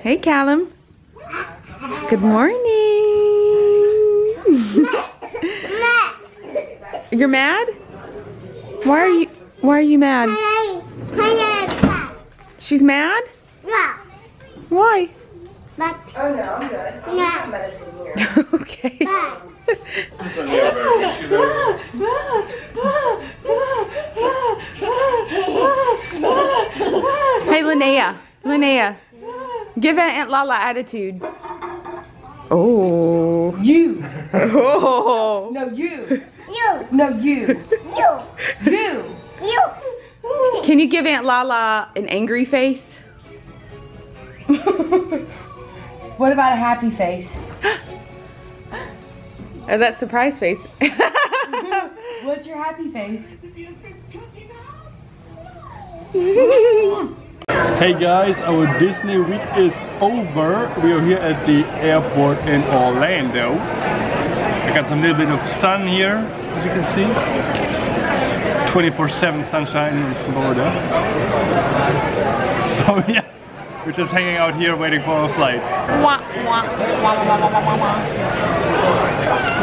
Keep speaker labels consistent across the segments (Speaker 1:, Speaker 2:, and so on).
Speaker 1: Hey, Callum. Good morning. You're mad? Why are you mad? She's mad?
Speaker 2: Yeah.
Speaker 1: Why?
Speaker 2: But
Speaker 3: Oh no, I'm good. I don't have medicine here.
Speaker 1: Okay. Hey, Linnea, give Aunt Lala attitude. Oh.
Speaker 3: You.
Speaker 1: Oh.
Speaker 3: No, you.
Speaker 2: you.
Speaker 3: No, you.
Speaker 2: You.
Speaker 3: You.
Speaker 2: You.
Speaker 1: Can you give Aunt Lala an angry face?
Speaker 3: What about a happy face?
Speaker 1: That surprise face.
Speaker 3: What's your happy face?
Speaker 4: Hey guys, our Disney week is over. We are here at the airport in Orlando. I got a little bit of sun here, as you can see. 24/7 sunshine in Florida. So yeah, we're just hanging out here waiting for our flight.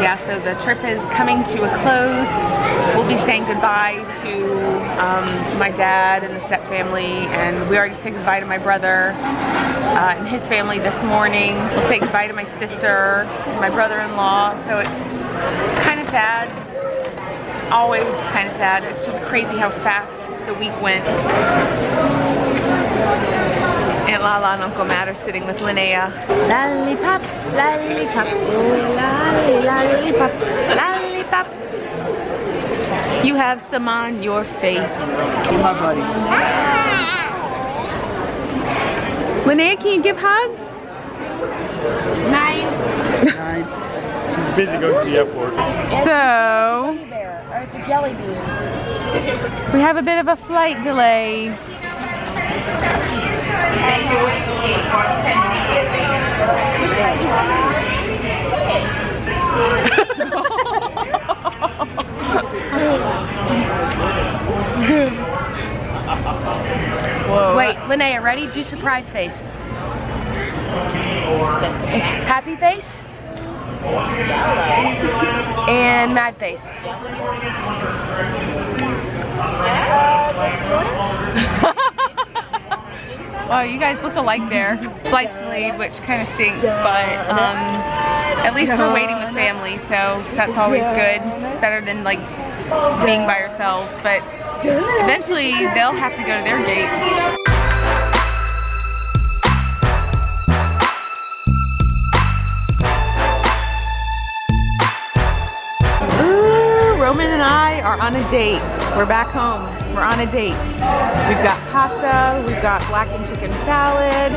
Speaker 1: Yeah, so the trip is coming to a close. We'll be saying goodbye to my dad and the step family, and we already said goodbye to my brother and his family this morning. We'll say goodbye to my sister, my brother-in-law, so it's kind of sad. Always kind of sad. It's just crazy how fast the week went. Aunt Lala and Uncle Matt are sitting with Linnea. Lollipop, lollipop, oh lolly, lollipop, lollipop. You have some on your face.
Speaker 5: My buddy.
Speaker 1: Linnea, can you give hugs?
Speaker 2: 9.
Speaker 4: She's busy going to the airport.
Speaker 1: So,
Speaker 3: Or it's a jelly bean.
Speaker 1: we have a bit of a flight delay. Whoa.
Speaker 3: Wait, Linnea, ready? Do surprise face. Happy face. And mad face.
Speaker 1: Well, you guys look alike there. Flight's delayed, which kind of stinks, but at least we're waiting with family, so that's always good. Better than like being by ourselves, but eventually they'll have to go to their gate. Ooh, Roman and I are on a date. We're back home. We're on a date. We've got pasta, we've got blackened chicken salad,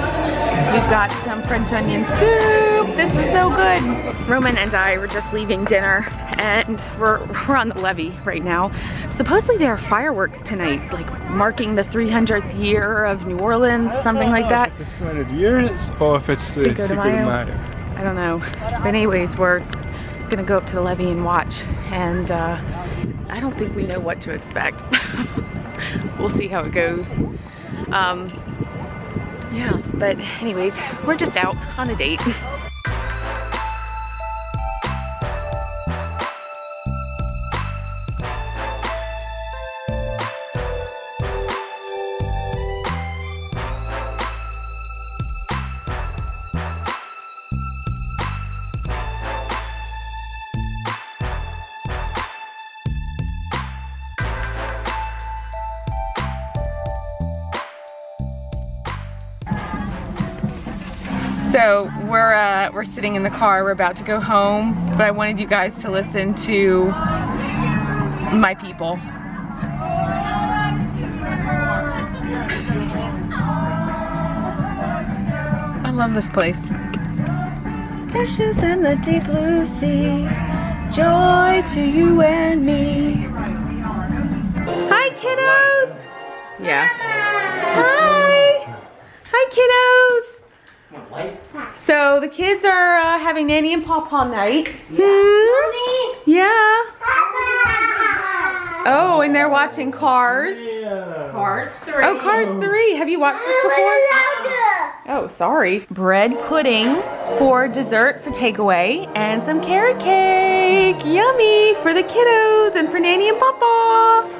Speaker 1: we've got some French onion soup. This is so good. Roman and I were just leaving dinner and we're on the levee right now. Supposedly there are fireworks tonight, like marking the 300th year of New Orleans, something like that.
Speaker 4: If it's 200 years or if it's
Speaker 1: Cinco de Mayo. I don't know. But anyways, we're gonna go up to the levee and watch, and I don't think we know what to expect. We'll see how it goes. Yeah, but anyways, we're just out on a date. So we're sitting in the car, we're about to go home, but I wanted you guys to listen to my people. I love this place. Fishes in the deep blue sea, joy to you and me. Hi kiddos! Yeah. Hi! Hi kiddos! So the kids are having Nanny and Pawpaw night. Yeah. Oh, and they're watching Cars.
Speaker 3: Cars 3.
Speaker 1: Oh, Cars 3. Have you watched this before? Oh, sorry. Bread pudding for dessert for takeaway and some carrot cake. Yummy for the kiddos and for Nanny and Papa.